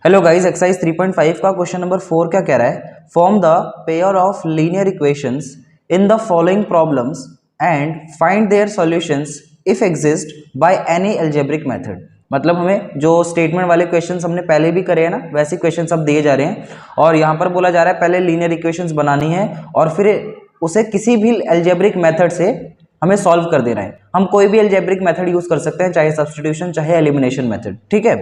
Hello guys, exercise 3.5 का question number 4 क्या कह रहा है? Form the pair of linear equations in the following problems and find their solutions if exist by any algebraic method. मतलब हमें जो statement वाले क्वेश्चंस हमने पहले भी करे हैं ना, वैसे क्वेश्चंस अब दिए जा रहे हैं और यहाँ पर बोला जा रहा है पहले लीनियर इक्वेशंस बनानी है और फिर उसे किसी भी अलजेब्रिक मेथड से हमें सॉल्व कर देना है। हम कोई भी अलजेब्रिक मेथड यूज कर सकते हैं, चाहे सब्स्टिट्यूशन चाहे एलिमिनेशन मेथड। ठीक है,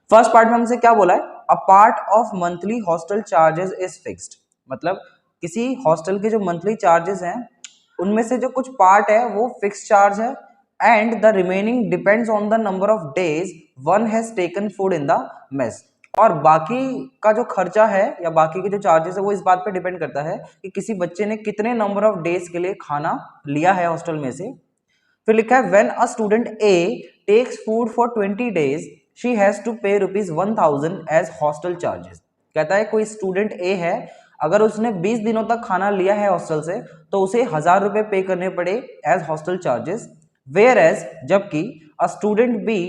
फर्स्ट पार्ट में हमसे क्या बोला है? A part of monthly hostel charges is fixed. मतलब किसी हॉस्टल के जो मंथली चार्जेस हैं उनमें से जो कुछ पार्ट है वो फिक्स चार्ज है and the remaining depends on the number of days one has taken food in the mess. और बाकी का जो खर्चा है या बाकी के जो चार्जेस है वो इस बात पे डिपेंड करता है कि किसी बच्चे ने कितने नंबर ऑफ डेज के लिए खाना लिया है हॉस्टल में से। फिर लिखा है when a student A takes food for 20 days she has to pay ₹1000 as hostel charges. कहता है कोई स्टूडेंट ए है, अगर उसने 20 दिनों तक खाना लिया है हॉस्टल से तो उसे 1000 रुपए पे करने पड़े as hostel charges. Whereas जबकि a student B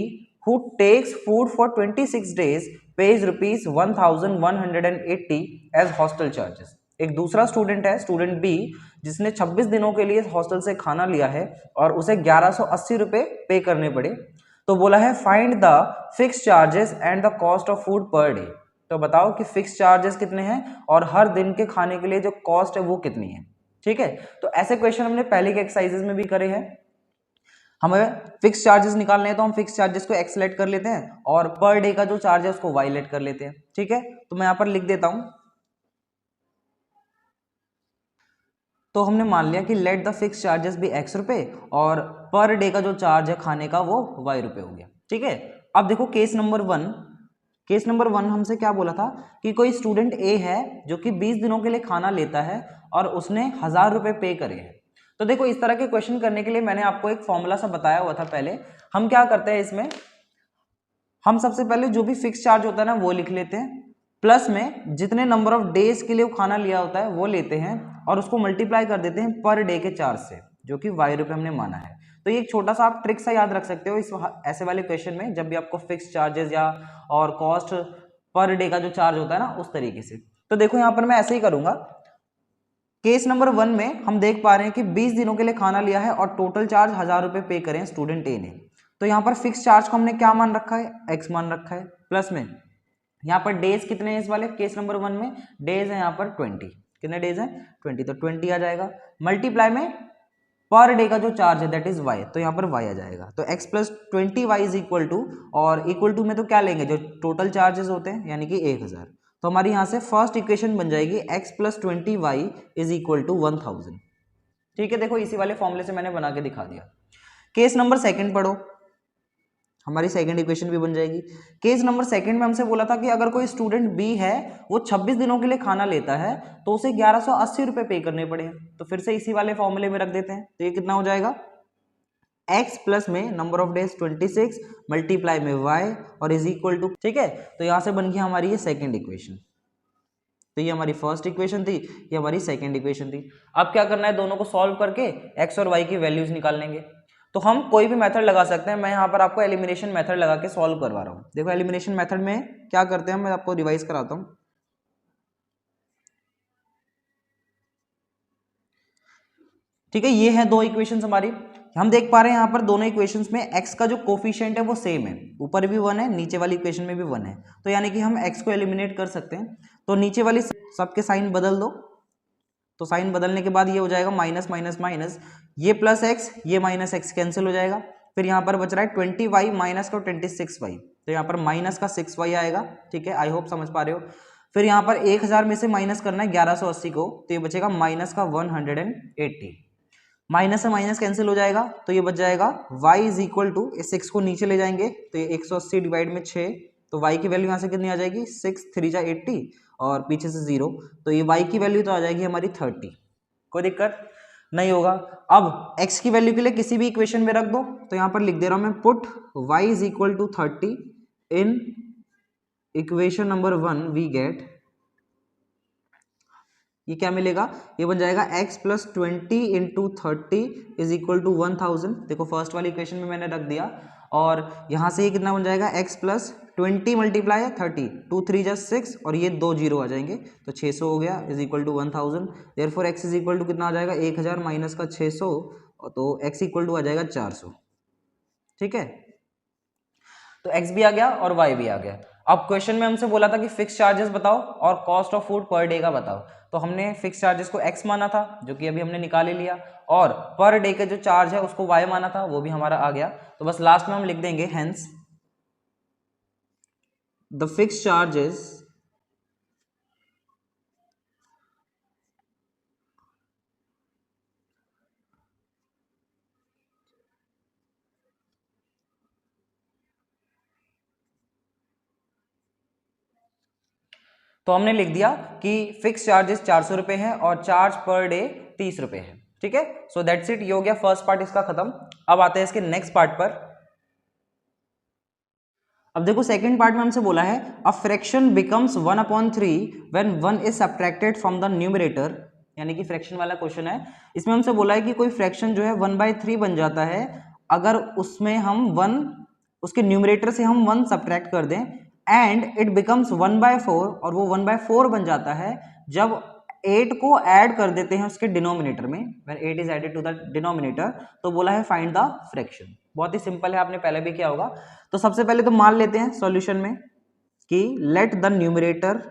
who takes food for 26 days pays ₹1180 as hostel charges. एक दूसरा स्टूडेंट है, स्टूडेंट बी, जिसने 26 दिनों के लिए हॉस्टल से खाना लिया है और उसे 1180 रुपए पे करने पड़े। तो बोला है find the fix charges and the cost of food per day. तो बताओ कि फिक्स चार्जेस कितने हैं और हर दिन के खाने के लिए जो कॉस्ट है वो कितनी है। ठीक है, तो ऐसे क्वेश्चन हमने पहले के एक्सरसाइजेस में भी करे हैं। हमें फिक्स चार्जेस निकालने हैं तो हम फिक्स चार्जेस को एक्स लेट कर लेते हैं और पर डे का जो चार्ज है उसको वाई लेट कर लेते हैं। ठीक है, तो मैं यहां पर लिख देता हूं। तो हमने मान लिया कि लेट द फिक्स चार्जेस भी एक्स रुपए और पर डे का जो चार्ज है खाने का वो वाई रुपए हो गया। ठीक है, अब देखो केस नंबर वन हमसे क्या बोला था कि कोई स्टूडेंट ए है जो कि 20 दिनों के लिए खाना लेता है और उसने 1000 रुपए पे करे हैं। तो देखो इस तरह के क्वेश्चन करने के लिए मैंने आपको एक फॉर्मूला सा बताया हुआ था पहले। हम क्या करते हैं इसमें, हम सबसे पहले जो भी फिक्स चार्ज होता है ना वो लिख लेते हैं, प्लस में जितने नंबर ऑफ डेज के लिए वो खाना लिया होता है वो लेते हैं और उसको मल्टीप्लाई कर देते हैं पर डे के चार्ज से, जो कि वाई रुपए हमने माना है। तो ये एक छोटा सा आप ट्रिक सा याद रख सकते हो इस ऐसे वाले क्वेश्चन में, जब भी आपको फिक्स चार्जेस या और कॉस्ट पर डे का जो चार्ज होता है ना उस तरीके से। तो देखो यहाँ पर मैं ऐसे ही करूंगा। केस नंबर 1 में हम देख पा रहे हैं कि 20 दिनों के लिए खाना लिया है और टोटल चार्ज 1000 रुपए पे करें स्टूडेंट ए ने। तो यहाँ पर फिक्स चार्ज को हमने क्या मान रखा है? एक्स मान रखा है। प्लस में यहाँ पर डेज कितने हैं इस वाले केस नंबर 1 में? डेज है यहाँ पर 20। कितने डेज हैं? 20, तो 20 आ जाएगा। मल्टीप्लाई में पर डे का जो चार्ज है दैट इज वाई, तो यहाँ पर वाई आ जाएगा। तो x plus 20y is equal to, और इक्वल टू में तो क्या लेंगे जो टोटल चार्जेस होते हैं यानी कि 1000। तो हमारी यहाँ से फर्स्ट इक्वेशन बन जाएगी x plus 20y is equal to 1000। ठीक है, देखो इसी वाले फॉर्मूले से मैंने बना के दिखा दिया। केस नंबर सेकंड पढ़ो, हमारी सेकंड इक्वेशन भी बन जाएगी। केस नंबर सेकंड में हमसे बोला था कि अगर कोई स्टूडेंट बी है वो 26 दिनों के लिए खाना लेता है तो उसे 1180 रुपए पे करने पड़े। तो फिर से इसी वाले फॉर्मूले में रख देते हैं। तो ये कितना हो जाएगा? x प्लस में नंबर ऑफ डेज 26 मल्टीप्लाई में y और इज इक्वल टू। ठीक है, तो यहां से बन गई हमारी ये सेकंड इक्वेशन। तो ये हमारी फर्स्ट इक्वेशन थी, ये हमारी सेकंड इक्वेशन थी। अब क्या करना है, दोनों को सॉल्व करके x और y की वैल्यूज निकाल लेंगे। तो हम कोई भी मेथड लगा सकते हैं। मैं यहाँ पर आपको एलिमिनेशन मेथड लगा के सॉल्व करवा रहा हूँ। देखो एलिमिनेशन मेथड में क्या करते हैं, मैं आपको रिवाइज कराता हूँ। ठीक है, ये है दो इक्वेशंस हमारी। हम देख पा रहे हैं यहाँ पर दोनों इक्वेशंस में x का जो कोफिशिएंट है वो सेम है, ऊपर भी 1 है नीचे वाली इक्वेशन में भी 1 है। तो यानी कि हम x को एलिमिनेट कर सकते हैं। तो नीचे वाली सबके साइन बदल दो। तो साइन बदलने के बाद ये हो जाएगा माइनस माइनस माइनस, ये प्लस एक्स ये माइनस एक्स कैंसिल हो जाएगा। फिर यहाँ पर बच रहा है 20y माइनस का 26y, तो यहाँ पर माइनस का 6y आएगा। ठीक है, आई होप समझ पा रहे हो। फिर यहाँ पर 1000 में से माइनस करना है 1180 को, तो ये बचेगा माइनस का 180। माइनस से माइनस कैंसिल हो जाएगा तो ये बच जाएगा y इज इक्वल टू, इस 6 को नीचे ले जाएंगे तो ये 180 डिवाइड में 6, तो y की वैल्यू यहाँ से कितनी आ जाएगी? 6 3 जा 80 और पीछे से 0, तो ये y की वैल्यू तो आ जाएगी हमारी 30। कोई दिक्कत नहीं होगा। अब x की वैल्यू के लिए किसी भी इक्वेशन में रख दो। तो यहाँ पर लिख दे रहा हूं मैं, put y is equal to 30 in equation number 1 we get, ये क्या मिलेगा? ये बन जाएगा x plus 20 into 30 is equal to 1000। देखो फर्स्ट वाली इक्वेशन में मैंने रख दिया और यहां से ये कितना बन जाएगा? x प्लस 20 मल्टीप्लाई है 30, 2 3 जा 6 और ये 2 जीरो आ जाएंगे तो 600 हो गया is equal to 1000। Therefore x is equal to कितना आ जाएगा 1000 माइनस का 600 तो x इक्वल टू आ जाएगा 400। ठीक है, तो x भी आ गया और y भी आ गया। अब क्वेश्चन में हमसे बोला था कि फिक्स चार्जेस बताओ और cost of food per day का बताओ, तो हमने फिक्स चार्जेस को x माना था जो कि अभी हमने निकाल ही लिया, और पर डे का जो चार्ज है उसको y माना था वो भी हमारा आ गया। तो बस लास्ट में हम लिख देंगे हेंस द फिक्स चार्जेस तो हमने लिख दिया कि फिक्स चार्जेस 400 रुपए है और चार्ज पर डे 30 रुपए है। ठीक है, सो दैट्स इट, ये हो गया फर्स्ट पार्ट इसका खत्म। अब आते हैं इसके नेक्स्ट पार्ट पर। अब देखो सेकंड पार्ट में हमसे बोला है a fraction becomes 1/3 when 1 is subtracted from the numerator, यानी कि फ्रैक्शन वाला क्वेश्चन है। इसमें हमसे बोला है कि कोई फ्रैक्शन जो है 1/3 बन जाता है अगर उसमें हम 1 उसके न्यूमरेटर से हम 1 सब्ट्रैक्ट कर दें, एंड इट बिकम्स 1/4 और वो 1/4 बन जाता है जब 8 को ऐड कर देते हैं उसके डिनोमिनेटर में, when 8 is added to the denominator. तो बोला है फाइंड द फ्रैक्शन। बहुत ही सिंपल है, आपने पहले भी किया होगा। तो सबसे पहले तो मान लेते हैं सॉल्यूशन में कि लेट द न्यूमरेटर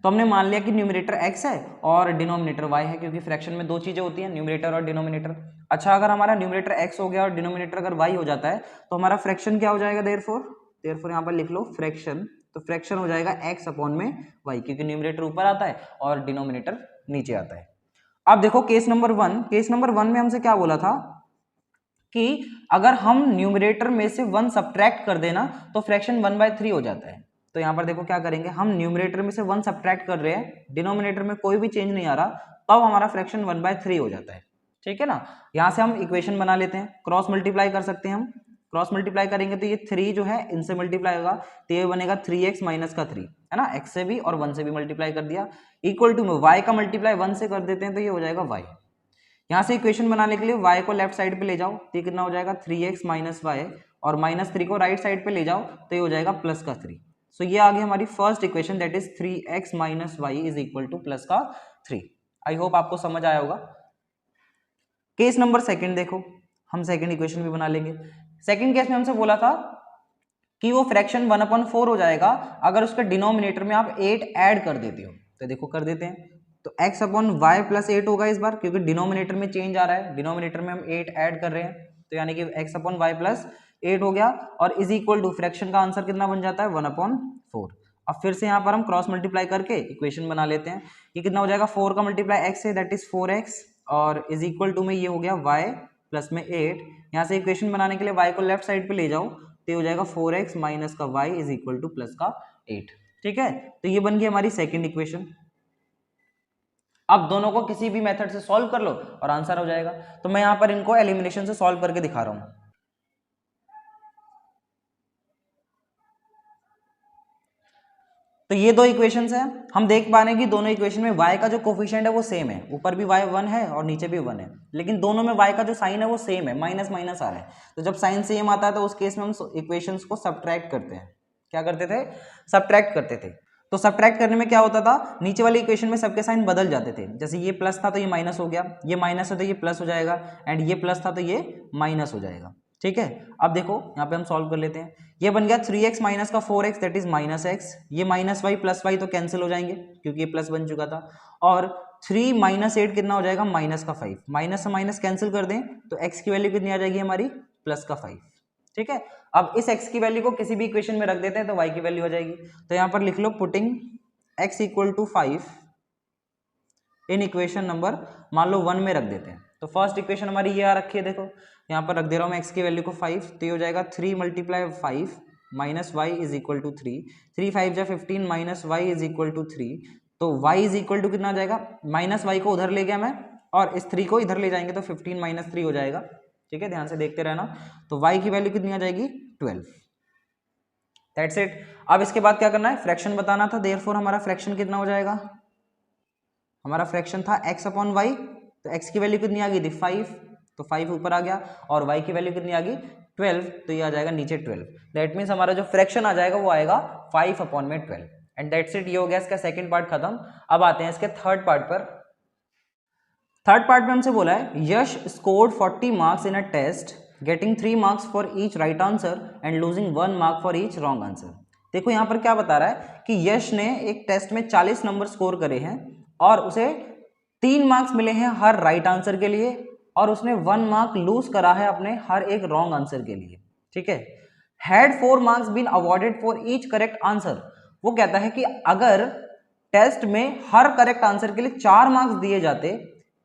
तो हमने मान लिया कि न्यूमरेटर x है और डिनोमिनेटर y है, क्योंकि फ्रैक्शन में दो चीजें होती हैं, न्यूमरेटर और डिनोमिनेटर। अच्छा, अगर हमारा न्यूमरेटर x हो गया और डिनोमिनेटर अगर y हो जाता है तो हमारा फ्रैक्शन क्या हो जाएगा, देयरफॉर यहाँ पर लिख लो फ्रैक्शन। तो फ्रैक्शन हो जाएगा x अपॉन में y, क्योंकि न्यूमरेटर ऊपर आता है और डिनोमिनेटर नीचे आता है। अब देखो केस नंबर वन में हमसे क्या बोला था कि अगर हम न्यूमरेटर में से 1 सब्ट्रैक्ट कर देना तो फ्रैक्शन 1/3 हो जाता है। तो यहां पर देखो क्या करेंगे, हम न्यूमरेटर में से 1 सब्ट्रैक्ट कर रहे हैं, डिनोमिनेटर में कोई भी चेंज नहीं आ रहा, तब हमारा फ्रैक्शन 1/3 हो जाता है। ठीक है ना, यहां से हम इक्वेशन बना लेते हैं, क्रॉस मल्टीप्लाई कर सकते हैं हम। क्रॉस मल्टीप्लाई करेंगे तो ये 3 जो है इनसे मल्टीप्लाई होगा तो ये बनेगा 3x माइनस का 3, है ना, x से भी और 1 से भी मल्टीप्लाई कर दिया, इक्वल टू में y का मल्टीप्लाई 1 से कर देते हैं तो ये हो जाएगा y। यहां से इक्वेशन बनाने के लिए y को लेफ्ट साइड पे ले जाओ तो ये कितना हो जाएगा 3x माइनस वाई, और -3 को राइट साइड पे ले जाओ तो ये हो जाएगा प्लस का 3। सो ये आ गई हमारी first equation, that is 3x minus y is equal to plus का 3। आई होप आपको समझ आया होगा। केस नंबर सेकंड देखो, हम सेकंड इक्वेशन भी बना लेंगे। सेकंड केस में हमसे बोला था कि वो फ्रैक्शन 1/4 हो जाएगा अगर उसके डिनोमिनेटर में आप 8 ऐड कर देते हो। तो देखो कर देते हैं, तो x अपॉन वाई प्लस 8 होगा इस बार, क्योंकि डिनोमिनेटर में चेंज आ रहा है, डिनोमिनेटर में हम 8 ऐड कर रहे हैं, तो यानी कि x अपॉन वाई प्लस 8 हो गया, और इज इक्वल टू फ्रैक्शन का आंसर कितना बन जाता है 1/4। अब फिर से यहाँ पर हम क्रॉस मल्टीप्लाई करके इक्वेशन बना लेते हैं। ये कितना हो जाएगा, 4 का मल्टीप्लाई x है, दैट इज 4x, और इज इक्वल टू में ये हो गया y प्लस में 8। यहाँ से इक्वेशन बनाने के लिए y को लेफ्ट साइड पे ले जाओ तो हो जाएगा 4x माइनस का y is equal to plus का 8। ठीक है, तो ये बन गई हमारी सेकंड इक्वेशन। अब दोनों को किसी भी मेथड से सॉल्व कर लो और आंसर हो जाएगा। तो मैं यहां पर इनको एलिमिनेशन से सॉल्व करके दिखा रहा हूं। तो ये दो इक्वेशंस हैं, हम देख पा रहे हैं कि दोनों इक्वेशन में y का जो कोफिशिएंट है वो सेम है, ऊपर भी y 1 है और नीचे भी 1 है, लेकिन दोनों में y का जो साइन है वो सेम है, माइनस माइनस आ रहा है। तो जब साइन सेम आता है तो उस केस में हम इक्वेशंस को सब्ट्रैक्ट करते हैं। क्या करते थे, सब्ट्रैक्ट करते थे। तो सब्ट्रैक्ट करने में क्या होता था, नीचे वाली इक्वेशन में सबके साइन बदल जाते थे, जैसे ये प्लस था तो ये माइनस हो गया, ये माइनस है तो ये प्लस हो जाएगा, एंड ये प्लस था तो ये माइनस हो जाएगा। ठीक है, अब देखो यहाँ पे हम सॉल्व कर लेते हैं। ये बन गया 3x माइनस का 4x that is minus x, ये माइनस वाई प्लस वाई तो कैंसिल हो जाएंगे क्योंकि ये प्लस बन चुका था, और 3 माइनस 8 कितना हो जाएगा माइनस का 5, माइनस से माइनस कैंसिल कर दें तो x की वैल्यू कितनी आ जाएगी हमारी प्लस का 5। ठीक है, अब इस x की वैल्यू को किसी भी इक्वेशन में रख देते हैं तो y की वैल्यू हो जाएगी। तो यहाँ पर लिख लो putting x equal to 5 in equation number मान लो 1 में रख देते हैं। तो फर्स्ट इक्वेशन हमारी ये आ रखी है, देखो यहाँ पर रख दे रहा हूँ मैं x की वैल्यू को 5, तो ये हो जाएगा 3 multiply 5 minus y is equal to 3, 3 5 जा 15 minus y is equal to 3। तो y इज इक्वल टू कितना आ जाएगा, माइनस वाई को उधर ले गया मैं और इस 3 को इधर ले जाएंगे तो 15 माइनस 3 हो जाएगा। ठीक है, ध्यान से देखते रहना। तो y की वैल्यू कितनी आ जाएगी 12। That's it. अब इसके बाद क्या करना है, फ्रैक्शन बताना था, देयरफॉर हमारा फ्रैक्शन कितना हो जाएगा हमारा फ्रैक्शन था x अपॉन वाई, तो x की वैल्यू कितनी आ गई थी 5, तो 5 ऊपर आ गया, और y की वैल्यू कितनी आ गई 12, तो ये आ जाएगा नीचे 12। दैट मीन्स हमारा जो फ्रैक्शन आ जाएगा वो आएगा 5 अपॉन में 12। एंड दैट्स इट, ये हो गया इसका सेकंड पार्ट खत्म। अब आते हैं इसके थर्ड पार्ट पर। थर्ड पार्ट में हमसे बोला है Yash scored 40 marks in a test getting 3 marks for each right answer and losing 1 mark for each wrong answer. देखो यहाँ पर क्या बता रहा है कि यश ने एक टेस्ट में 40 नंबर स्कोर करे हैं और उसे 3 मार्क्स मिले हैं हर राइट आंसर के लिए, और उसने 1 मार्क लूज करा है अपने हर एक रॉन्ग आंसर के लिए। ठीक है, had 4 marks been awarded for each correct answer. वो कहता है कि अगर टेस्ट में हर करेक्ट आंसर के लिए 4 मार्क्स दिए जाते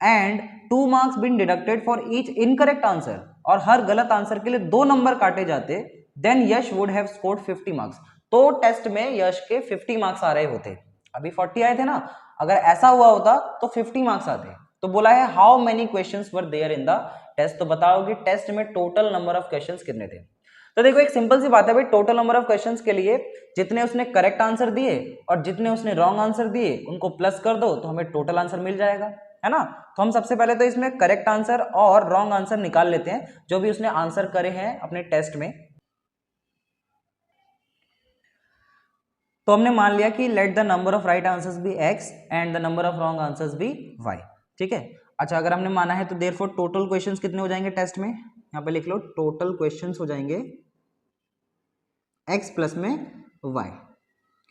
and 2 marks been deducted for each incorrect answer, और हर गलत आंसर के लिए 2 नंबर काटे जाते, then Yash would have scored 50 marks. तो टेस्ट में यश के 50 मार्क्स आ रहे होते। अभी 40 आए थे ना, अगर ऐसा हुआ होता तो 50 मार्क्स आते। तो बोला है how many questions were there in the test, तो बताओ कि टेस्ट में टोटल नंबर ऑफ क्वेश्चंस कितने थे। तो देखो एक सिंपल सी बात है भाई, टोटल नंबर ऑफ क्वेश्चंस के लिए जितने उसने करेक्ट आंसर दिए और जितने उसने रॉन्ग आंसर दिए उनको प्लस कर दो तो हमें टोटल आंसर मिल जाएगा, है ना। तो हम सबसे पहले तो इसमें करेक्ट आंसर और रॉन्ग आंसर निकाल लेते हैं जो भी उसने आंसर करे हैं अपने टेस्ट में। तो हमने मान लिया कि let the number of right answers be x and the number of wrong answers be y। ठीक है, अच्छा अगर हमने माना है तो देयरफॉर टोटल क्वेश्चंस कितने हो जाएंगे टेस्ट में, यहाँ पे लिख लो टोटल क्वेश्चंस हो जाएंगे x प्लस में y,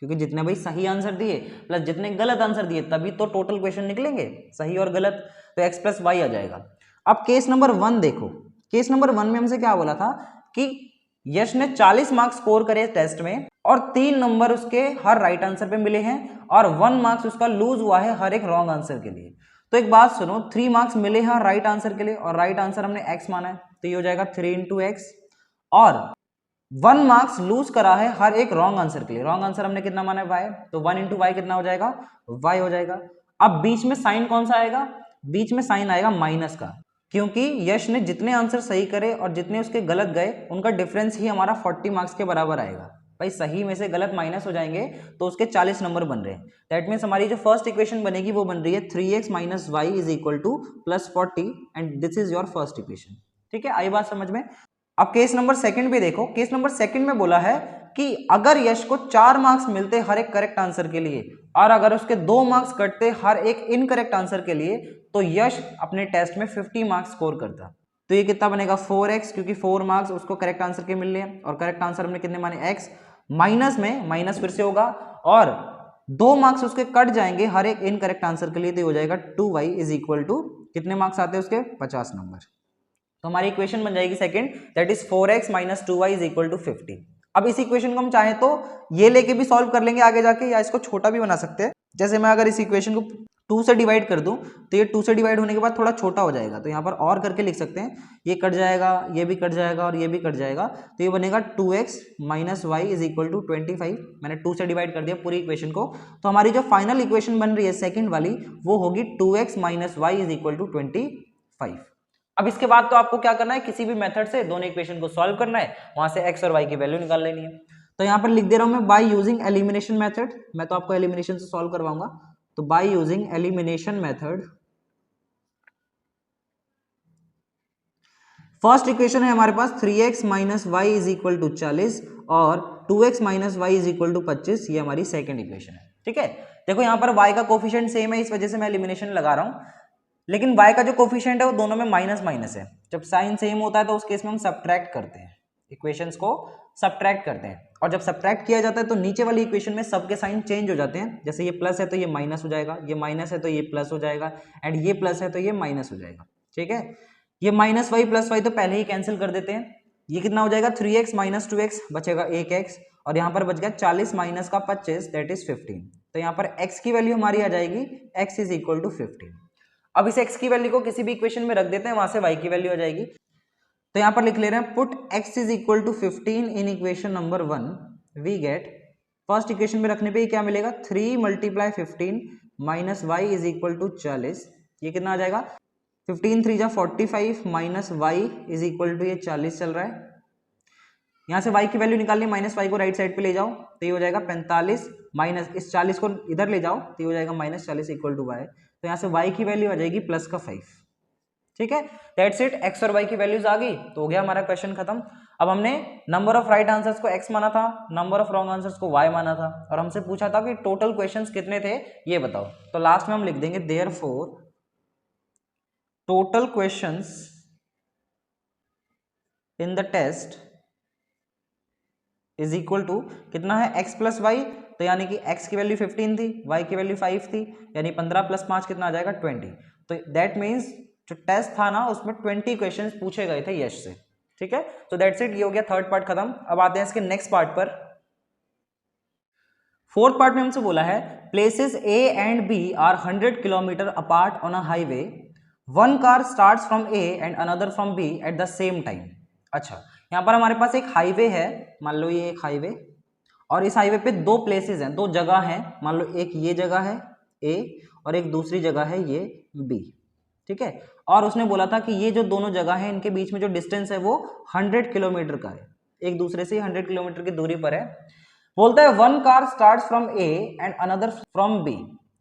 क्योंकि जितने भाई सही आंसर दिए प्लस जितने गलत आंसर दिए तभी तो टोटल क्वेश्चन निकलेंगे, सही और गलत, तो x प्लस y आ जाएगा। अब केस नंबर 1 देखो, केस नंबर 1 में हमसे क्या बोला था कि यश ने 40 मार्क्स स्कोर करे टेस्ट में और 3 नंबर उसके हर राइट आंसर पे मिले हैं और 1 मार्क्स उसका लूज हुआ है हर एक रॉन्ग आंसर के लिए। तो एक बात सुनो, 3 मार्क्स मिले हैं राइट आंसर के लिए और राइट आंसर हमने x माना है, तो ये हो जाएगा 3 इंटू एक्स, और 1 मार्क्स लूज करा है हर एक रॉन्ग आंसर के लिए। रॉन्ग आंसर हमने कितना माना है y, तो 1 इंटू वाई कितना हो जाएगा y हो जाएगा। अब बीच में साइन कौन सा आएगा, बीच में साइन आएगा माइनस का, क्योंकि यश ने जितने आंसर सही करे और जितने उसके गलत गए उनका डिफरेंस ही हमारा 40 मार्क्स के बराबर आएगा। भाई सही में से गलत माइनस हो जाएंगे तो उसके 40 नंबर बन रहे हैं। दैट मीन्स हमारी जो फर्स्ट इक्वेशन बनेगी वो बन रही है 3x minus y is equal to plus 40 and this is your first equation. ठीक है, आई बात समझ में। अब केस नंबर सेकंड भी देखो, केस नंबर सेकंड में बोला है कि अगर यश को 4 मार्क्स मिलते हर एक करेक्ट आंसर के लिए और अगर उसके 2 मार्क्स कटते हर एक इनकरेक्ट आंसर के लिए तो यश अपने टेस्ट में 50 मार्क्स स्कोर करता। तो ये कितना बनेगा 4x, क्योंकि 4 मार्क्स उसको करेक्ट आंसर के मिल रहे हैं और करेक्ट आंसर हमने कितने माने x, माइनस में माइनस फिर से होगा और 2 मार्क्स उसके कट जाएंगे हर एक इनकरेक्ट आंसर के लिए, तो हो जाएगा 2y इज इक्वल टू कितने मार्क्स आते हैं उसके 50 नंबर। तो हमारी इक्वेशन बन जाएगी second, that is 4x minus 2y is equal to 50। अब इस इक्वेशन को हम चाहे तो ये लेके भी सॉल्व कर लेंगे आगे जाके, या इसको छोटा भी बना सकते हैं। जैसे मैं अगर इस इक्वेशन को 2 से डिवाइड कर दूं तो ये 2 से डिवाइड होने के बाद थोड़ा छोटा हो जाएगा, तो यहाँ पर और करके लिख सकते हैं, ये कट जाएगा, ये भी कट जाएगा और ये भी कट जाएगा, तो ये बनेगा 2x minus y is equal to 25। मैंने 2 से डिवाइड कर दिया पूरी इक्वेशन को, तो हमारी जो फाइनल इक्वेशन बन रही है सेकेंड वाली वो होगी 2x minus y is equal to 25। अब इसके बाद तो आपको क्या करना है, किसी भी मेथड से दोनों इक्वेशन को सॉल्व करना है, वहां से x और y की वैल्यू निकाल लेनी है। तो यहाँ पर लिख दे रहा हूं मैं बाय यूजिंग एलिमिनेशन मेथड, मैं तो आपको एलिमिनेशन से सॉल्व करवाऊंगा। तो by using elimination method, first equation है हमारे पास 3x minus y is equal to 40 और 2x minus y is equal to 25, ये हमारी सेकंड इक्वेशन है। ठीक है, देखो यहाँ पर y का कोफिशिएंट सेम है, इस वजह से मैं एलिमिनेशन लगा रहा हूँ, लेकिन y का जो कोफिशिएंट है वो दोनों में माइनस माइनस है। जब साइन सेम होता है तो उस केस में हम सब्ट्रैक्ट करते हैं, इक्वेशंस को सब्ट्रैक्ट करते हैं, और जब सब्ट्रैक्ट किया जाता है तो नीचे वाली इक्वेशन में सबके साइन चेंज हो जाते हैं। जैसे ये प्लस है तो ये माइनस हो जाएगा, ये माइनस है तो ये प्लस हो जाएगा, एंड ये प्लस है तो ये माइनस हो जाएगा। ठीक है, ये माइनस वाई प्लस वाई तो पहले ही कैंसिल कर देते हैं, ये कितना हो जाएगा 3x माइनस 2x बचेगा 1x, और यहाँ पर बच गया 40 माइनस का 25 दैट इज 15। तो यहाँ पर x की वैल्यू हमारी आ जाएगी x इज इक्वल टू 15। अब इस x की वैल्यू को किसी भी इक्वेशन में रख देते हैं, वहां से y की वैल्यू आ जाएगी। तो यहाँ पर लिख ले रहे हैं put x is equal to 15 in equation number 1, we get, first equation में रखने पे ही क्या मिलेगा 3 multiply 15 minus y is equal to 40, ये कितना आ जाएगा 15 3 जा 45 minus y is equal to ये 40 चल रहा है। यहाँ से y की वैल्यू निकालनी, माइनस वाई को राइट साइड पे ले जाओ तो ये हो जाएगा 45 माइनस इस 40 को इधर ले जाओ तो ये हो जाएगा माइनस 40 इक्वल टू वाई, तो यहाँ से y की वैल्यू आ जाएगी प्लस का 5। ठीक है, दैट्स इट, x और y की वैल्यूज आ गई तो हो गया हमारा क्वेश्चन खत्म। अब हमने नंबर ऑफ राइट आंसर्स को x माना था, नंबर ऑफ रॉन्ग आंसर्स को y माना था, और हमसे पूछा था कि टोटल क्वेश्चंस कितने थे ये बताओ। तो लास्ट में हम लिख देंगे therefore total questions in the test is equal to कितना है x प्लस वाई, तो यानी कि x की वैल्यू 15 थी, y की वैल्यू 5 थी, यानी 15 प्लस 5 कितना आ जाएगा 20। तो दैट मीन्स जो टेस्ट था ना उसमें 20 क्वेश्चंस पूछे गए थे यश से। ठीक है, तो दैट्स इट, ये हो गया थर्ड पार्ट खत्म। अब आते हैं इसके नेक्स्ट पार्ट पर। फोर्थ पार्ट में हमसे बोला है places A and B are 100 kilometre apart on a highway, one car starts from A and another from B at the same time. अच्छा, यहाँ पर हमारे पास एक हाईवे है, मान लो ये एक हाईवे, और इस हाईवे पे दो प्लेसेस हैं, दो जगह हैं, मान लो एक ये जगह है A और एक दूसरी जगह है ये B। ठीक है, और उसने बोला था कि ये जो दोनों जगह है इनके बीच में जो डिस्टेंस है वो 100 किलोमीटर का है, एक दूसरे से 100 किलोमीटर की दूरी पर है। बोलता है one car start from A and another from B।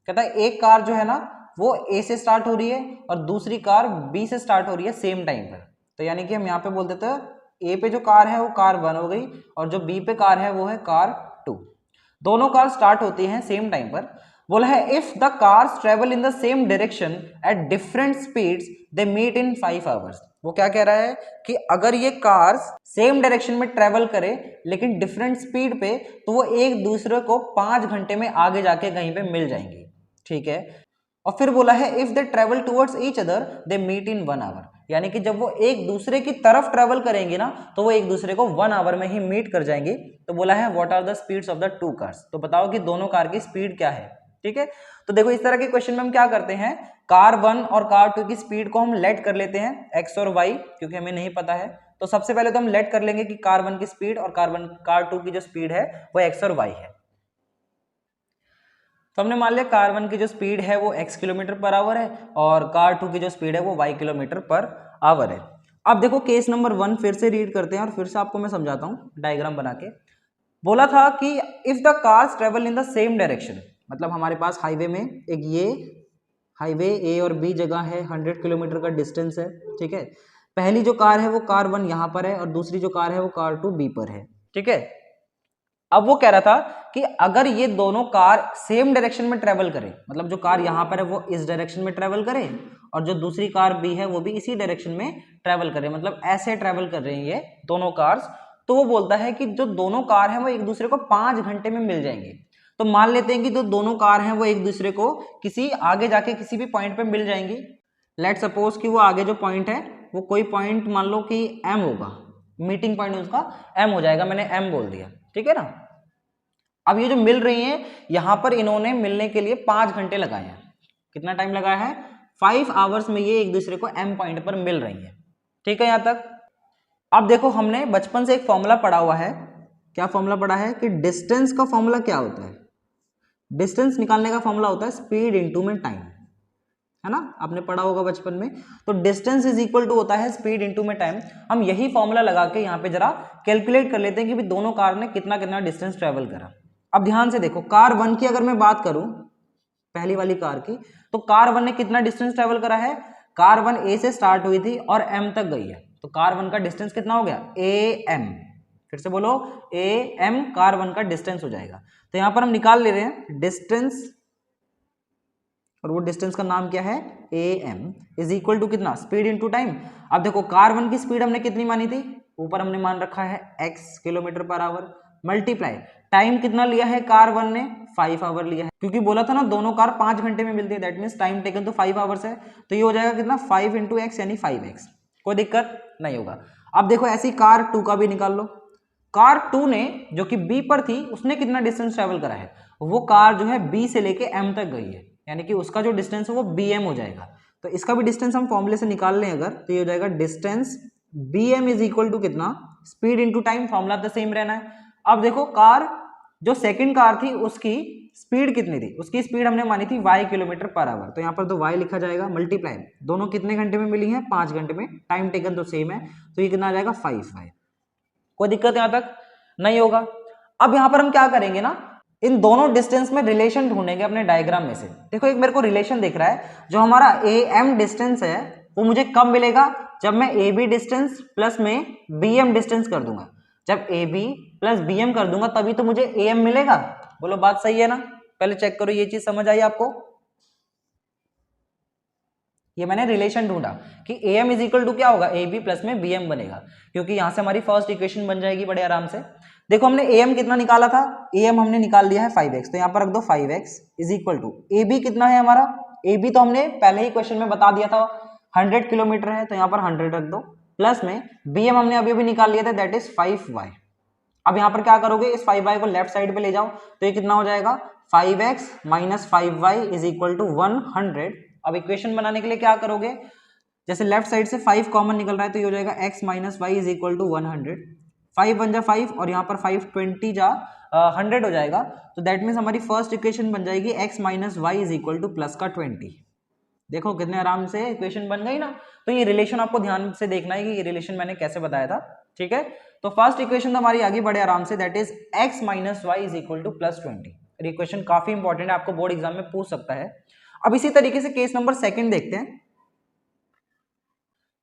कहता है एक कार जो है ना वो A से स्टार्ट हो रही है और दूसरी कार B से स्टार्ट हो रही है सेम टाइम पर। तो यानी कि हम यहाँ पे बोल देते हैं A पे जो कार है वो कार 1 हो गई और जो B पे कार है वो है कार 2। दोनों कार स्टार्ट होती हैं सेम टाइम पर। बोला है if the cars travel in the same direction at different speeds they meet in 5 hours. वो क्या कह रहा है कि अगर ये कार्स सेम डायरेक्शन में ट्रेवल करे लेकिन डिफरेंट स्पीड पे, तो वो एक दूसरे को 5 घंटे में आगे जाके कहीं पे मिल जाएंगी। ठीक है, और फिर बोला है if they travel towards each other they meet in 1 hour. यानी कि जब वो एक दूसरे की तरफ ट्रेवल करेंगे ना तो वो एक दूसरे को 1 आवर में ही मीट कर जाएंगे। तो बोला है what are the speeds of the two cars, तो बताओ कि दोनों कार की स्पीड क्या है। ठीक है, तो देखो इस तरह के क्वेश्चन में हम क्या करते हैं, कार 1 और कार 2 की स्पीड को हम लेट कर लेते हैं x और y, क्योंकि हमें नहीं पता है। तो सबसे पहले तो हम लेट कर लेंगे कि कार 1 की स्पीड और कार 2 की जो स्पीड है वो x और y है। तो हमने मान लिया कार 1 की जो स्पीड है वो x किलोमीटर पर आवर है और कार 2 की जो स्पीड है वो y किलोमीटर पर आवर है। अब देखो केस नंबर 1 फिर से रीड करते हैं और फिर से आपको मैं समझाता हूँ डायग्राम बना के। बोला था कि if the cars travel in the same direction, मतलब हमारे पास हाईवे में एक ये हाईवे A और B जगह है, 100 किलोमीटर का डिस्टेंस है। ठीक है, पहली जो कार है वो कार 1 यहाँ पर है और दूसरी जो कार है वो कार 2 B पर है। ठीक है, अब वो कह रहा था कि अगर ये दोनों कार सेम डायरेक्शन में ट्रेवल करें, मतलब जो कार यहाँ पर है वो इस डायरेक्शन में ट्रेवल करे और जो दूसरी कार B है वो भी इसी डायरेक्शन में ट्रेवल करे, मतलब ऐसे ट्रेवल कर रही है ये दोनों कार्स, तो वो बोलता है कि जो दोनों कार हैं वो एक दूसरे को 5 घंटे में मिल जाएंगे। तो मान लेते हैं कि जो दोनों कार हैं वो एक दूसरे को किसी आगे जाके किसी भी पॉइंट पे मिल जाएंगी। लेट सपोज कि वो आगे जो पॉइंट है वो कोई पॉइंट मान लो कि M होगा, मीटिंग पॉइंट उसका M हो जाएगा, मैंने M बोल दिया। ठीक है ना, अब ये जो मिल रही हैं यहां पर इन्होंने मिलने के लिए 5 घंटे लगाए हैं। कितना टाइम लगाया है, 5 आवर्स में ये एक दूसरे को M पॉइंट पर मिल रही है। ठीक है यहां तक। अब देखो हमने बचपन से एक फॉर्मूला पढ़ा हुआ है, क्या फॉर्मूला पढ़ा है कि डिस्टेंस का फॉर्मूला क्या होता है, डिस्टेंस निकालने का फॉर्मूला होता है स्पीड इनटू में टाइम, है ना, आपने पढ़ा होगा बचपन में। तो डिस्टेंस इज इक्वल टू होता है स्पीड इनटू में टाइम। हम यही फॉर्मूला लगा के यहाँ पे जरा कैलकुलेट कर लेते हैं कि भी दोनों कार ने कितना कितना डिस्टेंस ट्रेवल करा। अब ध्यान से देखो कार 1 की अगर मैं बात करूं, पहली वाली कार की, तो कार 1 ने कितना डिस्टेंस ट्रेवल करा है, कार 1 A से स्टार्ट हुई थी और M तक गई है, तो कार 1 का डिस्टेंस कितना हो गया AM, फिर से बोलो AM कार 1 का डिस्टेंस हो जाएगा। तो यहां पर हम निकाल ले रहे हैं डिस्टेंस और वो डिस्टेंस का नाम क्या है AM इज इक्वल टू कितना, स्पीड इनटू टाइम। अब देखो कार 1 की स्पीड हमने कितनी मानी थी, ऊपर हमने मान रखा है x kilometre per our, multiply time कितना लिया है कार 1 ने 5 आवर लिया है, क्योंकि बोला था ना दोनों कार 5 घंटे में मिलती है, दैट मींस टाइम टेकन तो 5 आवर्स है। तो ये हो जाएगा कितना 5 इंटू एक्स यानी 5x, कोई दिक्कत नहीं होगा। अब देखो ऐसी कार 2 का भी निकाल लो, कार 2 ने जो कि B पर थी उसने कितना डिस्टेंस ट्रेवल करा है, वो कार जो है B से लेके M तक गई है, यानी कि उसका जो डिस्टेंस है वो BM हो जाएगा। तो इसका भी डिस्टेंस हम फॉर्मूले से निकाल लें अगर, तो ये हो जाएगा distance BM is equal to कितना, स्पीड इंटू टाइम, फॉर्मूला तो सेम रहना है। अब देखो कार जो सेकंड कार थी उसकी स्पीड कितनी थी, उसकी स्पीड हमने मानी थी y किलोमीटर पर आवर, तो यहाँ पर तो y लिखा जाएगा, मल्टीप्लाई दोनों कितने घंटे में मिली है 5 घंटे में, टाइम टेकन तो सेम है, तो ये कितना आ जाएगा 5y। कोई दिक्कत यहाँ तक नहीं होगा। अब यहाँ पर हम क्या करेंगे ना, इन दोनों डिस्टेंस में रिलेशन ढूंढेंगे अपने डायग्राम में से। देखो एक मेरे को रिलेशन दिख रहा है, जो हमारा ए एम डिस्टेंस है वो मुझे कब मिलेगा, जब मैं ए बी डिस्टेंस प्लस में बी एम डिस्टेंस कर दूंगा। जब A B plus B M कर दूंगा तभी तो मुझे ए एम मिलेगा। बोलो बात सही है ना? पहले चेक करो ये चीज समझ आई आपको? ये मैंने रिलेशन ढूंढा कि A M is equal to क्या होगा, ए बी प्लस में बी एम बनेगा, क्योंकि यहां से हमारी फर्स्ट इक्वेशन बन जाएगी बड़े आराम से। देखो हमने ए एम कितना निकाला था, ए एम हमने निकाल लिया है 5x, तो यहां पर रख दो 5x is equal to A B कितना है हमारा, ए बी तो हमने पहले ही क्वेश्चन में बता दिया था 100 किलोमीटर है, तो यहां पर 100 रख दो, प्लस में बी एम हमने अभी अभी निकाल लिया था दैट इज 5y। अब यहां पर क्या करोगे, इस 5y को लेफ्ट साइड पे ले जाओ तो ये कितना हो जाएगा 5x minus 5y is equal to 100। अब इक्वेशन बनाने के लिए क्या करोगे, जैसे लेफ्ट साइड से 5 कॉमन निकल रहा है तो ये हो जाएगा x minus y is equal to 100। 5 बन जा 5 और यहाँ पर 5 20 जा 100 हो जाएगा, तो दैट मीन्स हमारी फर्स्ट इक्वेशन बन जाएगी x minus y is equal to plus का 20। देखो कितने आराम से इक्वेशन बन गई ना। तो ये रिलेशन आपको ध्यान से देखना है कि ये रिलेशन मैंने कैसे बताया था, ठीक है। तो फर्स्ट इक्वेशन तो हमारी आगे बड़े आराम से, that is x minus y is equal to plus 20। Equation काफी इंपॉर्टेंट है, आपको बोर्ड एग्जाम में पूछ सकता है। अब इसी तरीके से केस नंबर सेकंड देखते हैं।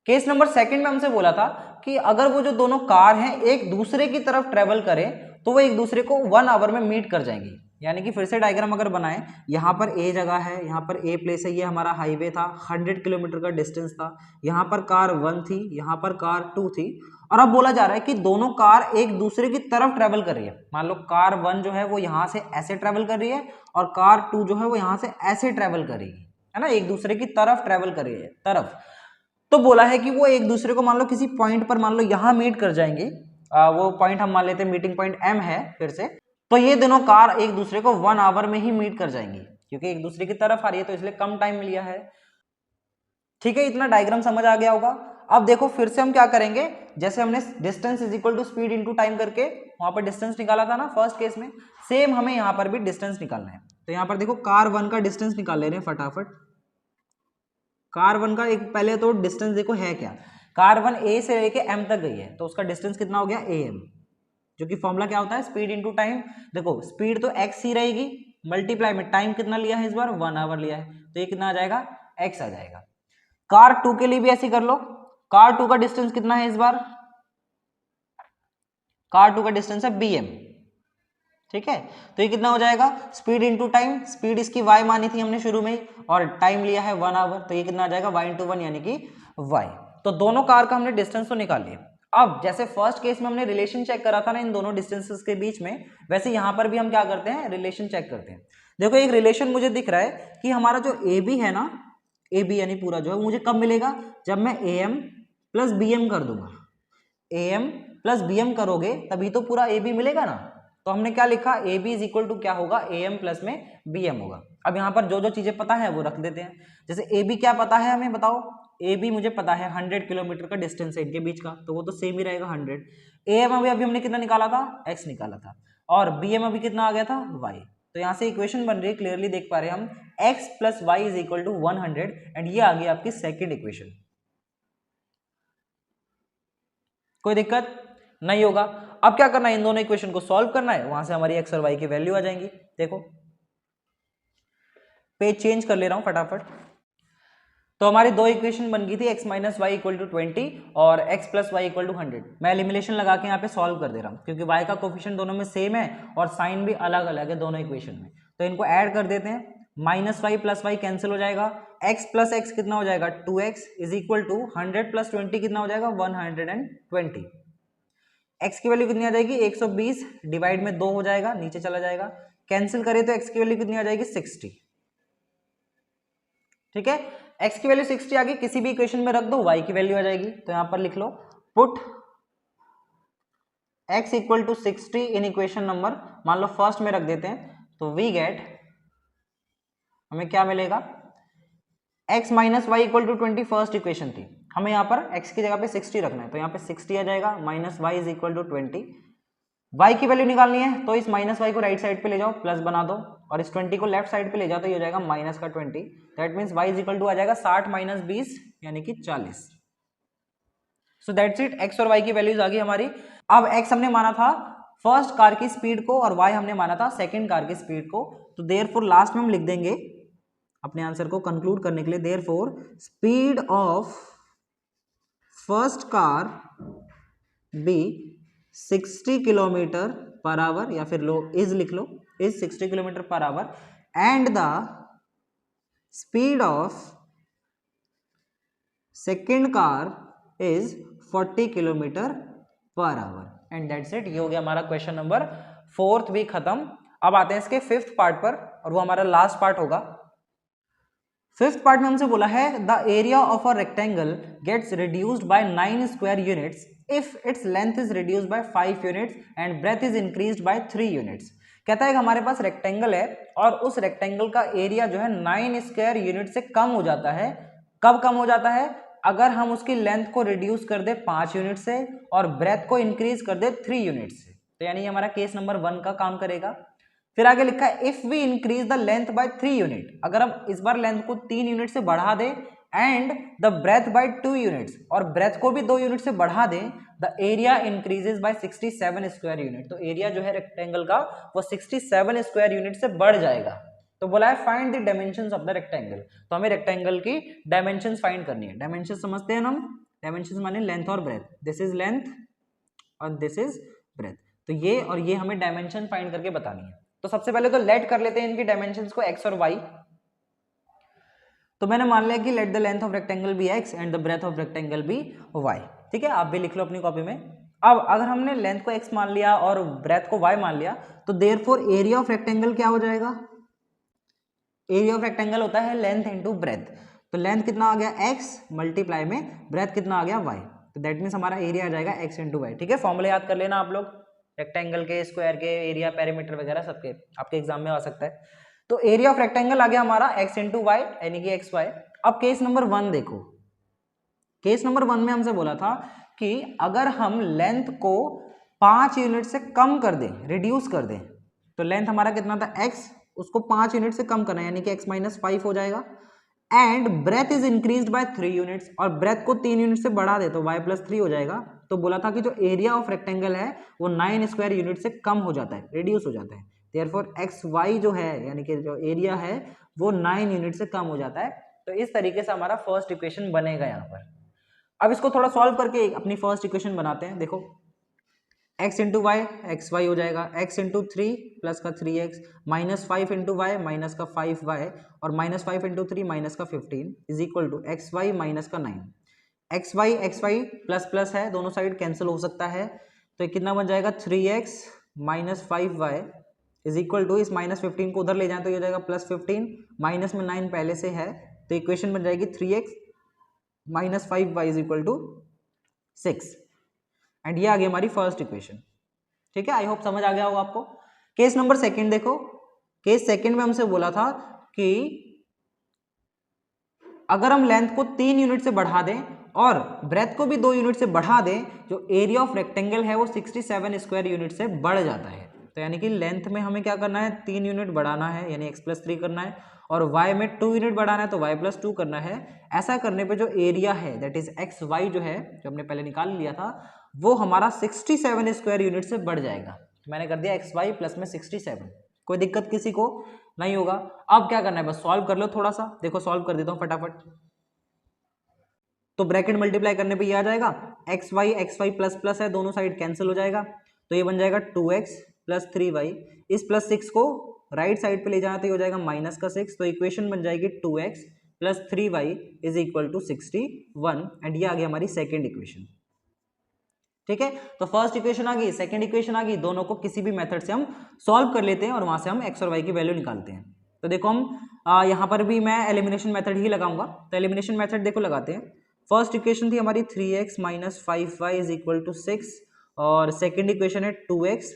केस नंबर सेकंड में हमसे बोला था कि अगर वो जो दोनों कार हैं एक दूसरे की तरफ ट्रेवल करें तो वो एक दूसरे को 1 आवर में मीट कर जाएंगी। यानी कि फिर से डायग्राम अगर बनाएं, यहाँ पर ए जगह है, यहाँ पर ए प्लेस है, ये हमारा हाईवे था, 100 किलोमीटर का डिस्टेंस था, यहाँ पर कार 1 थी, यहाँ पर कार 2 थी, और अब बोला जा रहा है कि दोनों कार एक दूसरे की तरफ ट्रेवल कर रही है। मान लो कार 1 जो है वो यहाँ से ऐसे ट्रेवल कर रही है और कार 2 जो है वो यहाँ से ऐसे ट्रेवल कर रही है ना, एक दूसरे की तरफ ट्रेवल कर रही है तरफ। तो बोला है कि वो एक दूसरे को मान लो किसी पॉइंट पर मान लो यहां मीट कर जाएंगे, वो पॉइंट हम मान लेते हैं मीटिंग पॉइंट एम है फिर से, तो ये दोनों कार एक दूसरे को 1 आवर में ही मीट कर जाएंगी, क्योंकि एक दूसरे की तरफ आ रही है तो इसलिए कम टाइम लिया है। ठीक है, इतना डायग्राम समझ आ गया होगा। अब देखो फिर से हम क्या करेंगे, जैसे हमने distance is equal to speed into time करके वहां पर डिस्टेंस निकाला था ना फर्स्ट केस में, सेम हमें यहाँ पर भी डिस्टेंस निकालना है। तो यहाँ पर देखो कार 1 का डिस्टेंस निकाल ले रहे हैं फटाफट। कार 1 का एक पहले तो डिस्टेंस देखो है क्या, कार 1 ए से लेके एम तक गई है तो उसका डिस्टेंस कितना हो गया ए एम, जो कि फॉर्मूला क्या होता है स्पीड इनटू टाइम। देखो स्पीड तो एक्स ही रहेगी, मल्टीप्लाई में टाइम कितना लिया है इस बार 1 आवर लिया है, तो ये कितना आ जाएगा एक्स आ जाएगा। कार 2 के लिए भी ऐसे कर लो, कार 2 का डिस्टेंस कितना है इस बार, कार 2 का डिस्टेंस है बी एम, ठीक है। तो ये कितना हो जाएगा स्पीड इनटू टाइम, स्पीड इसकी y मानी थी हमने शुरू में ही और टाइम लिया है 1 आवर, तो ये कितना आ जाएगा y इंटू 1 यानी कि y। तो दोनों कार का हमने डिस्टेंस तो निकाल लिया। अब जैसे फर्स्ट केस में हमने रिलेशन चेक करा था ना इन दोनों डिस्टेंसेस के बीच में, वैसे यहां पर भी हम क्या करते हैं रिलेशन चेक करते हैं। देखो एक रिलेशन मुझे दिख रहा है कि हमारा जो ए बी है ना, ए बी यानी पूरा जो है मुझे कब मिलेगा, जब मैं A M plus B M कर दूंगा। A M plus B M करोगे तभी तो पूरा ए बी मिलेगा ना। तो हमने क्या लिखा, A B is equal to क्या होगा ए एम प्लस में बी एम होगा। अब यहाँ पर जो जो चीजें पता है वो रख देते हैं। जैसे ए बी क्या पता है हमें बताओ, ए बी मुझे पता है 100 किलोमीटर का डिस्टेंस है इनके बीच का, तो वो तो सेम ही रहेगा 100। ए एम अभी हमने कितना निकाला था एक्स निकाला था, और बी एम अभी कितना आ गया था वाई। तो यहाँ से इक्वेशन बन रही है, क्लियरली देख पा रहे हैं हम x plus y is equal to 100, and ये आ गई आपकी सेकेंड इक्वेशन। कोई दिक्कत नहीं होगा। अब क्या करना है, इन दोनों इक्वेशन को सॉल्व करना है, वहां से हमारी एक्स और वाई की वैल्यू आ जाएंगी। देखो पेज चेंज कर ले रहा हूं फटाफट। तो हमारी दो इक्वेशन बन गई थी x minus y equal to 20 और x plus y equal to 100। मैं एलिमिनेशन लगा के यहाँ पे सॉल्व कर दे रहा हूँ क्योंकि y का कोफिशिएंट दोनों में सेम है और साइन भी अलग अलग है दोनों इक्वेशन में, तो इनको ऐड कर देते हैं। Minus y plus y cancel हो जाएगा, x प्लस एक्स कितना हो जाएगा 2x is equal to 100 plus 20 कितना हो जाएगा 120। x की वैल्यू कितनी आ जाएगी 120, डिवाइड में 2 हो जाएगा, नीचे चला जाएगा, कैंसिल करें तो x की वैल्यू कितनी आ जाएगी 60। ठीक है, x की वैल्यू 60 आ गई, किसी भी इक्वेशन में रख दो y की वैल्यू आ जाएगी। तो यहां पर लिख लो put x equal to 60 in equation number, मान लो फर्स्ट में रख देते हैं, तो वी गेट हमें क्या मिलेगा x minus y equal to 20 first equation थी, हमें यहाँ पर x की जगह पे 60 रखना है, तो यहाँ पे 60 आ जाएगा minus y is equal to 20। y की वैल्यू निकालनी है तो इस माइनस वाई को राइट साइड पे ले जाओ, प्लस बना दो, और इस 20 को लेफ्ट साइड पे ले जाओ तो ये हो जाएगा माइनस का 20। That means y is equal to आ जाएगा 60 माइनस 20 यानी कि 40। सो दैट्स इट, x और y की वैल्यूज आ गई हमारी। अब x हमने माना था फर्स्ट कार की स्पीड को और y हमने माना था सेकंड कार की स्पीड को, तो देयरफॉर लास्ट में हम लिख देंगे अपने आंसर को कंक्लूड करने के लिए, therefore speed of first car be 60 kilometre per hour, या फिर लो इज लिख लो, is 60 kilometre per hour, and the speed of second car is 40 kilometre per hour, and that's it. ये हो गया हमारा क्वेश्चन नंबर 4 भी खत्म। अब आते हैं इसके 5th पार्ट पर, और वो हमारा लास्ट पार्ट होगा। 5th पार्ट में हमसे बोला है the area of a rectangle gets reduced by 9 square units if its length is reduced by 5 units and breadth is increased by 3 units. कहता है कि हमारे पास रेक्टेंगल है और उस रेक्टेंगल का एरिया जो है 9 स्क्वायर यूनिट से कम हो जाता है। कब कम हो जाता है? अगर हम उसकी लेंथ को रिड्यूस कर दे 5 यूनिट से और ब्रेथ को इंक्रीज कर दे 3 यूनिट से। तो यानी हमारा केस नंबर 1 का काम करेगा। फिर आगे लिखा है if we increase the length by 3 unit, अगर हम इस बार लेंथ को 3 यूनिट से बढ़ा दें and the breadth by 2 units, और ब्रेथ को भी 2 यूनिट से बढ़ा दें, the area increases by 67 square unit. तो एरिया जो है रेक्टेंगल का वो 67 स्क्वायर यूनिट से बढ़ जाएगा। तो बोला है find the dimensions of the rectangle. तो हमें रेक्टेंगल की डायमेंशंस फाइंड करनी है। डायमेंशंस समझते हैं हम, डायमेंशंस माने लेंथ और ब्रेथ। दिस इज लेंथ और दिस इज ब्रेथ। तो ये और ये हमें डायमेंशन फाइंड करके बतानी है। तो सबसे पहले तो लेट कर लेते हैं इनकी डायमेंशंस को x और y। तो मैंने मान लिया कि let the length of rectangle be x and the breadth of rectangle be y। ठीक है, आप भी लिख लो अपनी कॉपी में। अब अगर हमने लेंथ को x मान लिया और ब्रेथ को y मान लिया, तो देयरफॉर एरिया ऑफ रेक्टेंगल क्या हो जाएगा? एरिया ऑफ रेक्टेंगल होता है लेंथ इनटू ब्रेथ। तो लेंथ कितना आ गया x मल्टीप्लाई में ब्रेथ कितना आ गया y। तो दैट मींस हमारा एरिया आ जाएगा x इंटू वाई। ठीक है, फॉर्मूला याद कर लेना आप लोग, रेक्टेंगल के, स्क्वायर के, एरिया, पेरीमीटर वगैरह सबके आपके एग्जाम में आ सकता है। तो एरिया ऑफ रेक्टेंगल आ गया हमारा x इंटू वाई यानी कि एक्स वाई। अब केस नंबर 1 देखो, केस नंबर 1 में हमसे बोला था कि अगर हम लेंथ को 5 यूनिट से कम कर दें, रिड्यूस कर दें, तो लेंथ हमारा कितना था x, उसको 5 यूनिट से कम करना है यानी कि x माइनस 5 हो जाएगा, and breadth is increased by 3 units, और ब्रेथ को 3 यूनिट से बढ़ा दे तो y प्लस 3 हो जाएगा। तो बोला था कि जो एरिया ऑफ रेक्टेंगल है वो 9 स्क्वायर यूनिट से कम हो जाता है, रिड्यूस हो जाता है। देयरफॉर एक्स वाई जो है यानी कि जो एरिया है वो 9 यूनिट से कम हो जाता है। तो इस तरीके से हमारा फर्स्ट इक्वेशन बनेगा यहाँ पर। अब इसको थोड़ा सॉल्व करके अपनी फर्स्ट इक्वेशन बनाते हैं। देखो x into y x y हो जाएगा, x इंटू 3 प्लस का 3x minus 5 into Y minus का 5y और माइनस 5 इंटू 3 माइनस का 15 is equal to x y minus का 9। एक्स वाई प्लस प्लस है, दोनों साइड कैंसिल हो सकता है, तो ये कितना बन जाएगा 3x minus 5y is equal to, इस माइनस 15 को उधर ले जाए तो ये हो जाएगा प्लस 15, माइनस में 9 पहले से है तो इक्वेशन बन जाएगी 3x minus 5y is equal to 6, and ये आ गई हमारी फर्स्ट इक्वेशन। ठीक है, आई होप समझ आ गया होगा आपको। केस नंबर सेकंड देखो, केस सेकंड में हमसे बोला था कि अगर हम लेंथ को 3 यूनिट से बढ़ा दें और ब्रेथ को भी 2 यूनिट से बढ़ा दें, जो एरिया ऑफ रेक्टेंगल है वो 67 स्क्वायर यूनिट से बढ़ जाता है। तो यानी कि लेंथ में हमें क्या करना है, 3 यूनिट बढ़ाना है यानी x प्लस 3 करना है, और y में 2 यूनिट बढ़ाना है तो y प्लस 2 करना है। ऐसा करने पे जो एरिया है दैट इज एक्स वाई जो है, जो हमने पहले निकाल लिया था, वो हमारा 67 स्क्वायर यूनिट से बढ़ जाएगा। तो मैंने कर दिया एक्स वाई प्लस में 67। कोई दिक्कत किसी को नहीं होगा। अब क्या करना है, बस सॉल्व कर लो थोड़ा सा। देखो सॉल्व कर देता हूँ फटाफट। तो ब्रैकेट मल्टीप्लाई करने पे ये आ जाएगा एक्स वाई प्लस प्लस है, दोनों साइड कैंसिल हो जाएगा, तो ये बन जाएगा 2x प्लस 3y। इस प्लस 6 को राइट साइड पे ले जाना तो ये हो जाएगा माइनस का 6, तो इक्वेशन बन जाएगी 2x plus 3y is equal to 61, and ये आ गई हमारी सेकेंड इक्वेशन। ठीक है, तो फर्स्ट इक्वेशन आ गई, सेकंड इक्वेशन आ गई, दोनों को किसी भी मेथड से हम सॉल्व कर लेते हैं और वहां से हम x और y की वैल्यू निकालते हैं। तो देखो हम यहाँ पर भी मैं एलिमिनेशन मेथड ही लगाऊंगा। तो एलिमिनेशन मेथड देखो लगाते हैं। फर्स्ट इक्वेशन थी हमारी 3x minus 5y is equal to 6, और सेकेंड इक्वेशन है 2x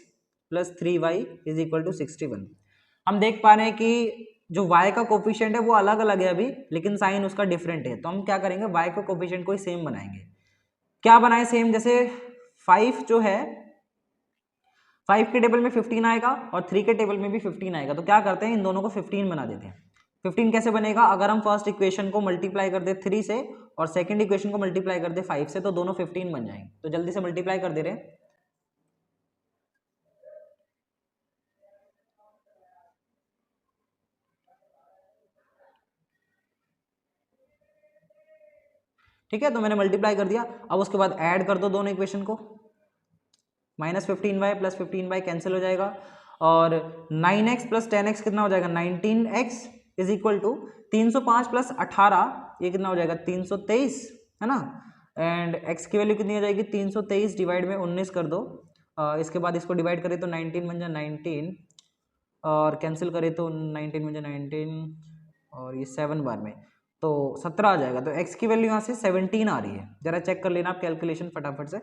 plus 3y is equal to 61। हम देख पा रहे हैं कि जो y का कोफिशिएंट है वो अलग अलग है अभी, लेकिन साइन उसका डिफरेंट है। तो हम क्या करेंगे, y का कोफिशिएंट को ही सेम बनाएंगे। क्या बनाए सेम, जैसे 5 जो है 5 के टेबल में 15 आएगा और 3 के टेबल में भी 15 आएगा, तो क्या करते हैं इन दोनों को 15 बना देते हैं। 15 कैसे बनेगा, अगर हम फर्स्ट इक्वेशन को मल्टीप्लाई कर दे 3 से और सेकंड इक्वेशन को मल्टीप्लाई कर दे 5 से, तो दोनों 15 बन जाएंगे। तो जल्दी से मल्टीप्लाई कर दे रहे हैं। ठीक है, तो मैंने मल्टीप्लाई कर दिया। अब उसके बाद ऐड कर दो दोनों इक्वेशन को, -15y प्लस 15y कैंसिल हो जाएगा, और 9x प्लस 10x कितना हो जाएगा 19x is equal to 305 plus 18 ये कितना हो जाएगा 323, है ना। एंड x की वैल्यू कितनी हो जाएगी 323 डिवाइड में 19 कर दो, इसके बाद इसको डिवाइड करें तो 19 बन जाए 19, और कैंसिल करें तो 19 बन जाए 19, और ये 7 बार में तो 17 आ जाएगा। तो x की वैल्यू यहाँ से 17 आ रही है, जरा चेक कर लेना आप कैलकुलेशन फटाफट से।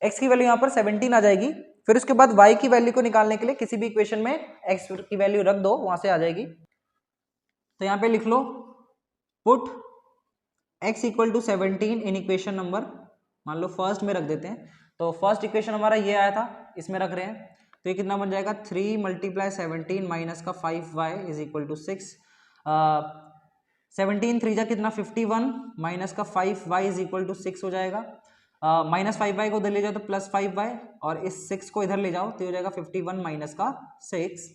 x की वैल्यू यहाँ पर 17 आ जाएगी। फिर उसके बाद y की वैल्यू को निकालने के लिए किसी भी इक्वेशन में x की वैल्यू रख दो, वहां से आ जाएगी। तो यहाँ पे लिख लो put x equal to 17 in equation number, मान लो फर्स्ट में रख देते हैं। तो फर्स्ट इक्वेशन हमारा ये आया था, इसमें रख रहे हैं, तो ये कितना बन जाएगा 3 × 17 माइनस का 5y इज इक्वल टू 6। 17 3 जा कितना 51 माइनस का 5y इज इक्वल टू 6 हो जाएगा। माइनस 5y को उधर ले जाओ तो प्लस 5y, और इस 6 को इधर ले जाओ तो हो जाएगा 51 माइनस का 6।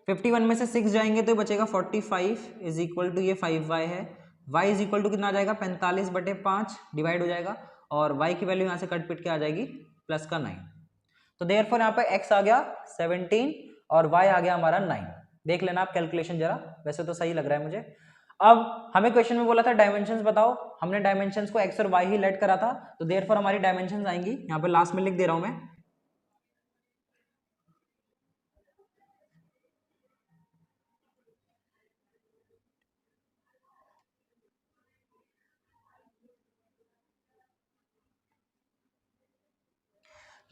51 में से 6 जाएंगे तो बचेगा 45 इज इक्वल टू ये 5y है। y इज इक्वल टू कितना आ जाएगा 45/5 डिवाइड हो जाएगा, और y की वैल्यू यहाँ से कट पिट के आ जाएगी प्लस का 9। तो देयरफॉर यहाँ पे x आ गया 17 और y आ गया हमारा 9। देख लेना आप कैलकुलेशन जरा, वैसे तो सही लग रहा है मुझे। अब हमें क्वेश्चन में बोला था डायमेंशंस बताओ, हमने डायमेंशंस को x और y ही लेट करा था, तो देयरफॉर हमारी डायमेंशंस आएंगी, यहाँ पे लास्ट में लिख दे रहा हूं मैं।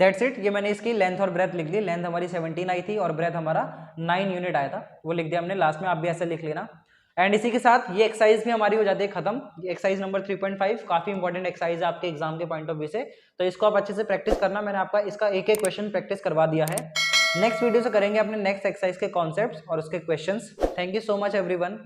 दैट्स इट, ये मैंने इसकी लेंथ और ब्रेथ लिख ली। लेंथ हमारी 17 आई थी और ब्रेथ हमारा 9 यूनिट आया था, वो लिख दिया हमने लास्ट में, आप भी ऐसे लिख लेना। एंड इसी के साथ ये एक्सरसाइज भी हमारी हो जाती है खत्म। एक्सरसाइज नंबर 3.5 काफी इंपॉर्टेंट एक्सरसाइज है आपके एग्जाम के पॉइंट ऑफ व्यू से, तो इसको आप अच्छे से प्रैक्टिस करना। मैंने आपका इसका एक एक क्वेश्चन प्रैक्टिस करवा दिया है। नेक्स्ट वीडियो से करेंगे अपने नेक्स्ट एक्सरसाइज के कॉन्सेप्ट्स और उसके questions. Thank you so much everyone.